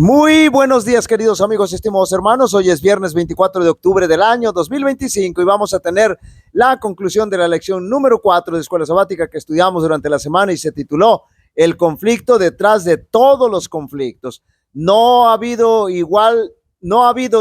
Muy buenos días, queridos amigos, estimados hermanos. Hoy es viernes 24 de octubre del año 2025 y vamos a tener la conclusión de la lección número 4 de Escuela Sabática que estudiamos durante la semana y se tituló El conflicto detrás de todos los conflictos. No ha habido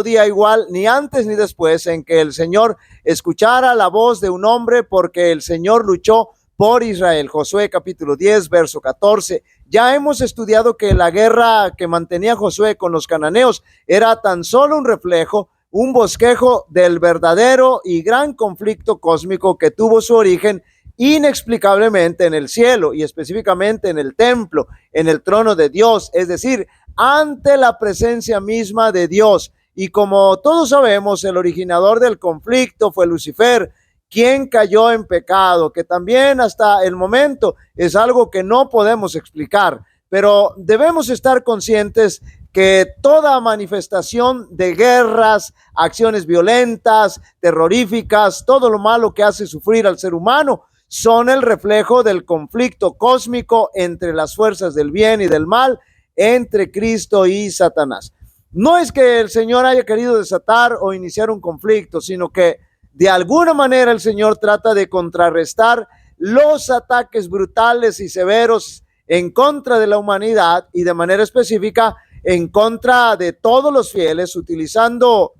día igual, ni antes ni después, en que el Señor escuchara la voz de un hombre, porque el Señor luchó por Israel. Josué capítulo 10, verso 14. Ya hemos estudiado que la guerra que mantenía Josué con los cananeos era tan solo un reflejo, un bosquejo del verdadero y gran conflicto cósmico que tuvo su origen inexplicablemente en el cielo y específicamente en el templo, en el trono de Dios, es decir, ante la presencia misma de Dios. Y como todos sabemos, el originador del conflicto fue Lucifer, quien cayó en pecado, que también hasta el momento es algo que no podemos explicar, pero debemos estar conscientes que toda manifestación de guerras, acciones violentas, terroríficas, todo lo malo que hace sufrir al ser humano, son el reflejo del conflicto cósmico entre las fuerzas del bien y del mal, entre Cristo y Satanás. No es que el Señor haya querido desatar o iniciar un conflicto, sino que de alguna manera el Señor trata de contrarrestar los ataques brutales y severos en contra de la humanidad y de manera específica en contra de todos los fieles, utilizando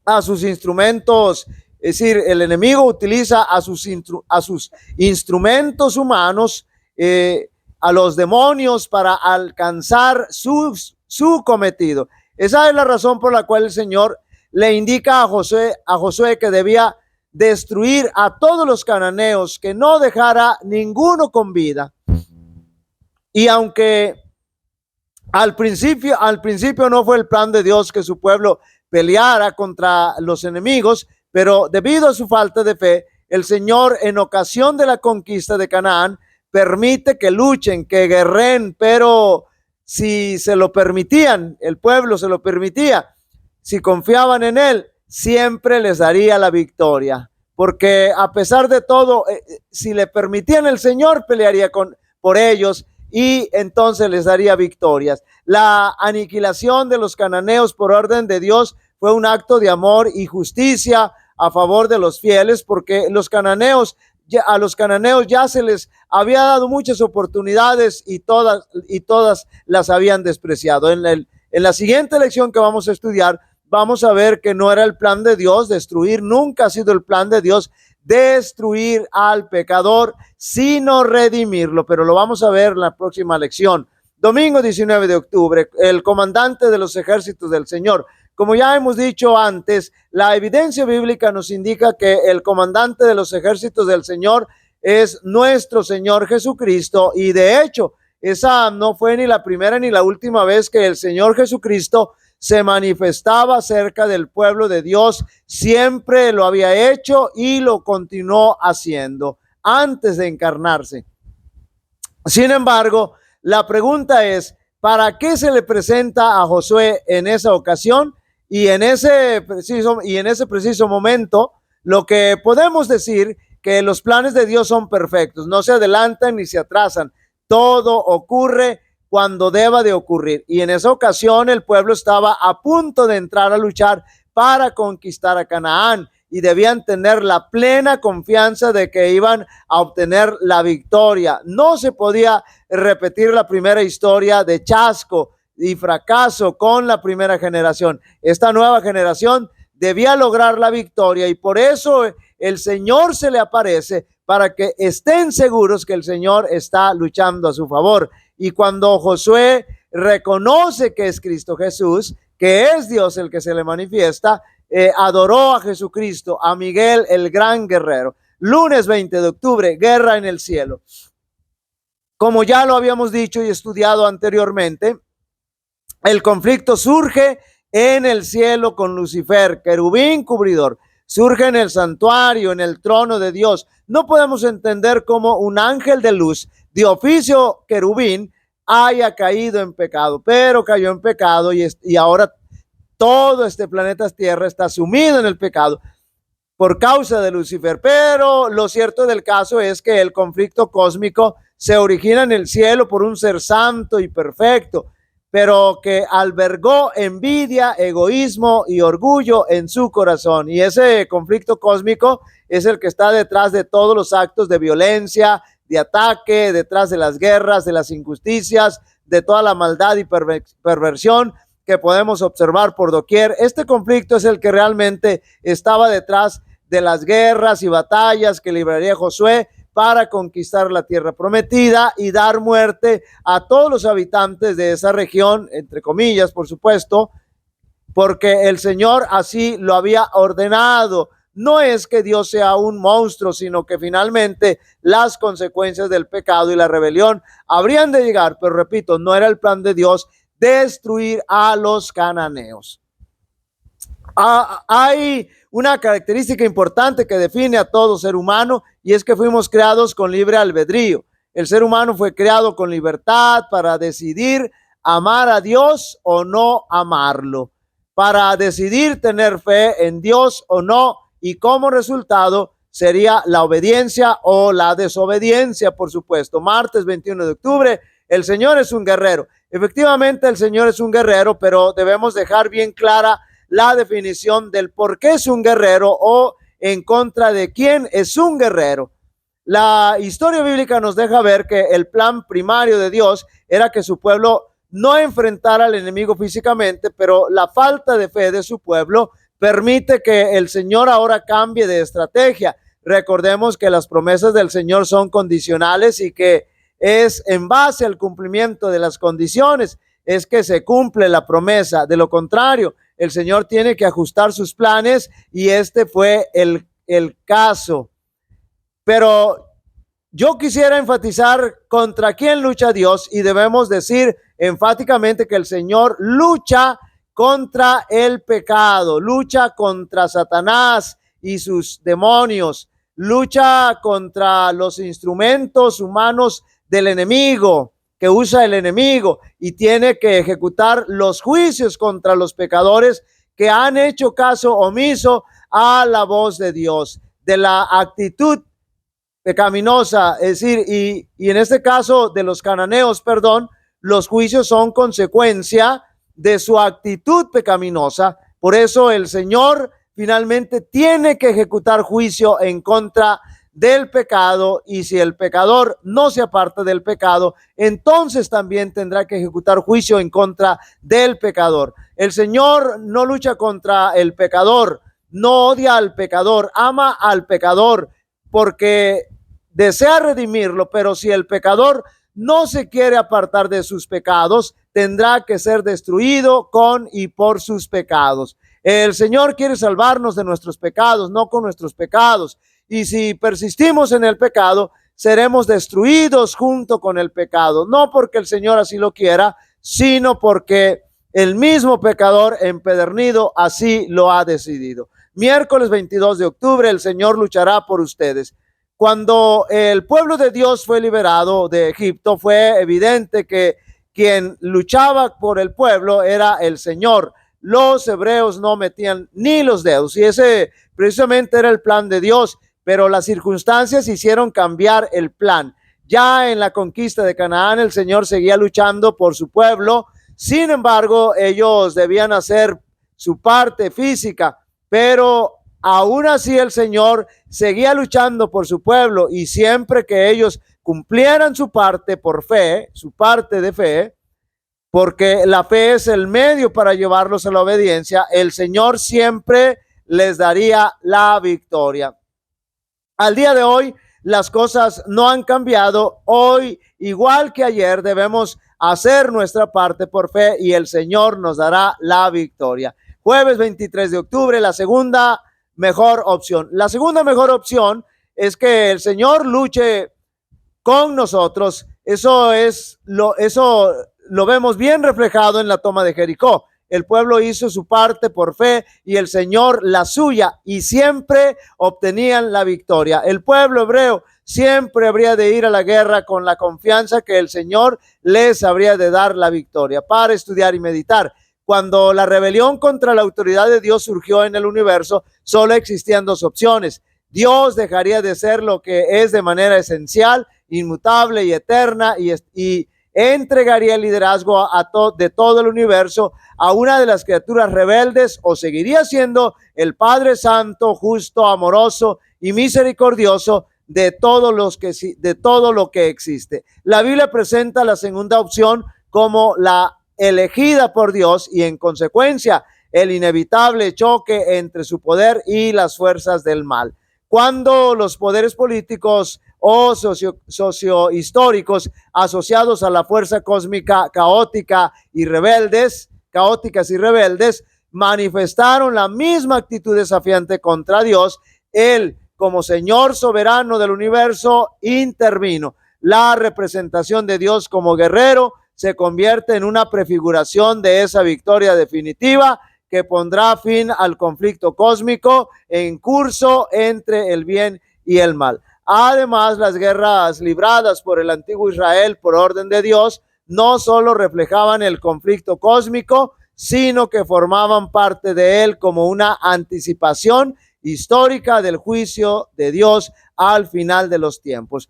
a sus instrumentos. Es decir, el enemigo utiliza a sus instrumentos humanos, a los demonios, para alcanzar su cometido. Esa es la razón por la cual el Señor le indica a Josué que debía destruir a todos los cananeos, que no dejara ninguno con vida. Y aunque al principio no fue el plan de Dios que su pueblo peleara contra los enemigos, pero debido a su falta de fe, el Señor, en ocasión de la conquista de Canaán, permite que luchen, que guerren, pero si se lo permitían, el pueblo se lo permitía, si confiaban en él, siempre les daría la victoria, porque a pesar de todo, si le permitían, el Señor pelearía por ellos y entonces les daría victorias. La aniquilación de los cananeos por orden de Dios fue un acto de amor y justicia a favor de los fieles, porque a los cananeos ya se les había dado muchas oportunidades y todas las habían despreciado. En la siguiente lección que vamos a estudiar, vamos a ver que no era el plan de Dios destruir, nunca ha sido el plan de Dios destruir al pecador, sino redimirlo, pero lo vamos a ver en la próxima lección. Domingo 19 de octubre, el comandante de los ejércitos del Señor. Como ya hemos dicho antes, la evidencia bíblica nos indica que el comandante de los ejércitos del Señor es nuestro Señor Jesucristo, y de hecho, esa no fue ni la primera ni la última vez que el Señor Jesucristo se manifestaba cerca del pueblo de Dios. Siempre lo había hecho y lo continuó haciendo antes de encarnarse. Sin embargo, la pregunta es, ¿para qué se le presenta a Josué en esa ocasión? Y en ese preciso momento, lo que podemos decir que los planes de Dios son perfectos, no se adelantan ni se atrasan, todo ocurre cuando deba de ocurrir. Y en esa ocasión el pueblo estaba a punto de entrar a luchar para conquistar a Canaán, y debían tener la plena confianza de que iban a obtener la victoria. No se podía repetir la primera historia de chasco y fracaso con la primera generación. Esta nueva generación debía lograr la victoria, y por eso el Señor se le aparece, para que estén seguros que el Señor está luchando a su favor. Y cuando Josué reconoce que es Cristo Jesús, que es Dios el que se le manifiesta, adoró a Jesucristo, a Miguel, el gran guerrero. Lunes 20 de octubre, guerra en el cielo. Como ya lo habíamos dicho y estudiado anteriormente, el conflicto surge en el cielo con Lucifer, querubín cubridor. Surge en el santuario, en el trono de Dios. No podemos entender cómo un ángel de luz de oficio querubín haya caído en pecado, pero cayó en pecado, y ahora todo este planeta Tierra está sumido en el pecado por causa de Lucifer. Pero lo cierto del caso es que el conflicto cósmico se origina en el cielo por un ser santo y perfecto, pero que albergó envidia, egoísmo y orgullo en su corazón. Y ese conflicto cósmico es el que está detrás de todos los actos de violencia, de ataque, detrás de las guerras, de las injusticias, de toda la maldad y perversión que podemos observar por doquier. Este conflicto es el que realmente estaba detrás de las guerras y batallas que libraría Josué para conquistar la tierra prometida y dar muerte a todos los habitantes de esa región, entre comillas, por supuesto, porque el Señor así lo había ordenado. No es que Dios sea un monstruo, sino que finalmente las consecuencias del pecado y la rebelión habrían de llegar, pero repito, no era el plan de Dios destruir a los cananeos. Hay una característica importante que define a todo ser humano, y es que fuimos creados con libre albedrío. El ser humano fue creado con libertad para decidir amar a Dios o no amarlo, para decidir tener fe en Dios o no, y como resultado sería la obediencia o la desobediencia, por supuesto. Martes 21 de octubre, el Señor es un guerrero. Efectivamente, el Señor es un guerrero, pero debemos dejar bien clara la definición del por qué es un guerrero o en contra de quién es un guerrero. La historia bíblica nos deja ver que el plan primario de Dios era que su pueblo no enfrentara al enemigo físicamente, pero la falta de fe de su pueblo permite que el Señor ahora cambie de estrategia. Recordemos que las promesas del Señor son condicionales y que es en base al cumplimiento de las condiciones es que se cumple la promesa. De lo contrario, el Señor tiene que ajustar sus planes, y este fue el caso. Pero yo quisiera enfatizar contra quién lucha Dios, y debemos decir enfáticamente que el Señor lucha contra el pecado, lucha contra Satanás y sus demonios, lucha contra los instrumentos humanos del enemigo que usa el enemigo, y tiene que ejecutar los juicios contra los pecadores que han hecho caso omiso a la voz de Dios, de la actitud pecaminosa, es decir, y en este caso de los cananeos, perdón, los juicios son consecuencia de su actitud pecaminosa. Por eso el Señor finalmente tiene que ejecutar juicio en contra del pecado, y si el pecador no se aparta del pecado, entonces también tendrá que ejecutar juicio en contra del pecador. El Señor no lucha contra el pecador, no odia al pecador, ama al pecador porque desea redimirlo, pero si el pecador no se quiere apartar de sus pecados, tendrá que ser destruido con y por sus pecados. El Señor quiere salvarnos de nuestros pecados, no con nuestros pecados. Y si persistimos en el pecado, seremos destruidos junto con el pecado, no porque el Señor así lo quiera, sino porque el mismo pecador empedernido así lo ha decidido. Miércoles 22 de octubre, el Señor luchará por ustedes. Cuando el pueblo de Dios fue liberado de Egipto, fue evidente que quien luchaba por el pueblo era el Señor. Los hebreos no metían ni los dedos, y ese precisamente era el plan de Dios, pero las circunstancias hicieron cambiar el plan. Ya en la conquista de Canaán, el Señor seguía luchando por su pueblo. Sin embargo, ellos debían hacer su parte física, pero aún así el Señor seguía luchando por su pueblo, y siempre que ellos cumplieran su parte por fe, su parte de fe, porque la fe es el medio para llevarlos a la obediencia, el Señor siempre les daría la victoria. Al día de hoy, las cosas no han cambiado. Hoy, igual que ayer, debemos hacer nuestra parte por fe, y el Señor nos dará la victoria. Jueves 23 de octubre, la segunda mejor opción. La segunda mejor opción es que el Señor luche con nosotros. Eso lo vemos bien reflejado en la toma de Jericó. El pueblo hizo su parte por fe y el Señor la suya, y siempre obtenían la victoria. El pueblo hebreo siempre habría de ir a la guerra con la confianza que el Señor les habría de dar la victoria. Para estudiar y meditar. Cuando la rebelión contra la autoridad de Dios surgió en el universo, solo existían dos opciones. Dios dejaría de ser lo que es de manera esencial, inmutable y eterna, y entregaría el liderazgo de todo el universo a una de las criaturas rebeldes, o seguiría siendo el Padre Santo, justo, amoroso y misericordioso de todo lo que existe. La Biblia presenta la segunda opción como la elegida por Dios y, en consecuencia, el inevitable choque entre su poder y las fuerzas del mal. Cuando los poderes políticos o sociohistóricos asociados a la fuerza cósmica caóticas y rebeldes, manifestaron la misma actitud desafiante contra Dios, Él, como Señor soberano del universo, intervino. La representación de Dios como guerrero se convierte en una prefiguración de esa victoria definitiva que pondrá fin al conflicto cósmico en curso entre el bien y el mal. Además, las guerras libradas por el antiguo Israel por orden de Dios no solo reflejaban el conflicto cósmico, sino que formaban parte de él como una anticipación histórica del juicio de Dios al final de los tiempos.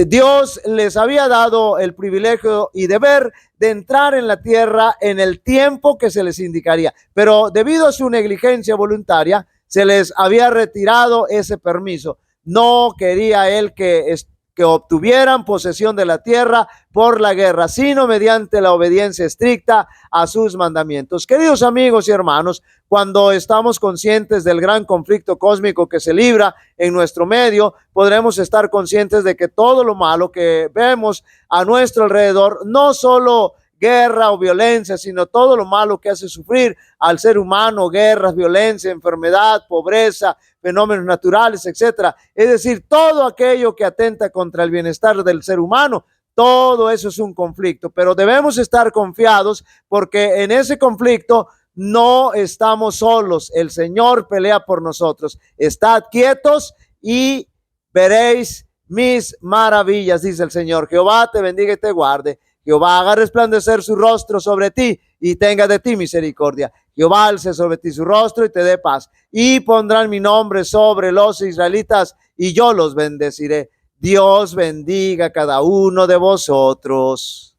Dios les había dado el privilegio y deber de entrar en la tierra en el tiempo que se les indicaría, pero debido a su negligencia voluntaria se les había retirado ese permiso. No quería él que obtuvieran posesión de la tierra por la guerra, sino mediante la obediencia estricta a sus mandamientos. Queridos amigos y hermanos, cuando estamos conscientes del gran conflicto cósmico que se libra en nuestro medio, podremos estar conscientes de que todo lo malo que vemos a nuestro alrededor, no solo guerra o violencia, sino todo lo malo que hace sufrir al ser humano, guerras, violencia, enfermedad, pobreza, fenómenos naturales, etcétera. Es decir, todo aquello que atenta contra el bienestar del ser humano, todo eso es un conflicto, pero debemos estar confiados porque en ese conflicto no estamos solos. El Señor pelea por nosotros. Estad quietos y veréis mis maravillas, dice el Señor. Jehová te bendiga y te guarde. Jehová haga resplandecer su rostro sobre ti y tenga de ti misericordia. Jehová alce sobre ti su rostro y te dé paz. Y pondrán mi nombre sobre los israelitas y yo los bendeciré. Dios bendiga a cada uno de vosotros.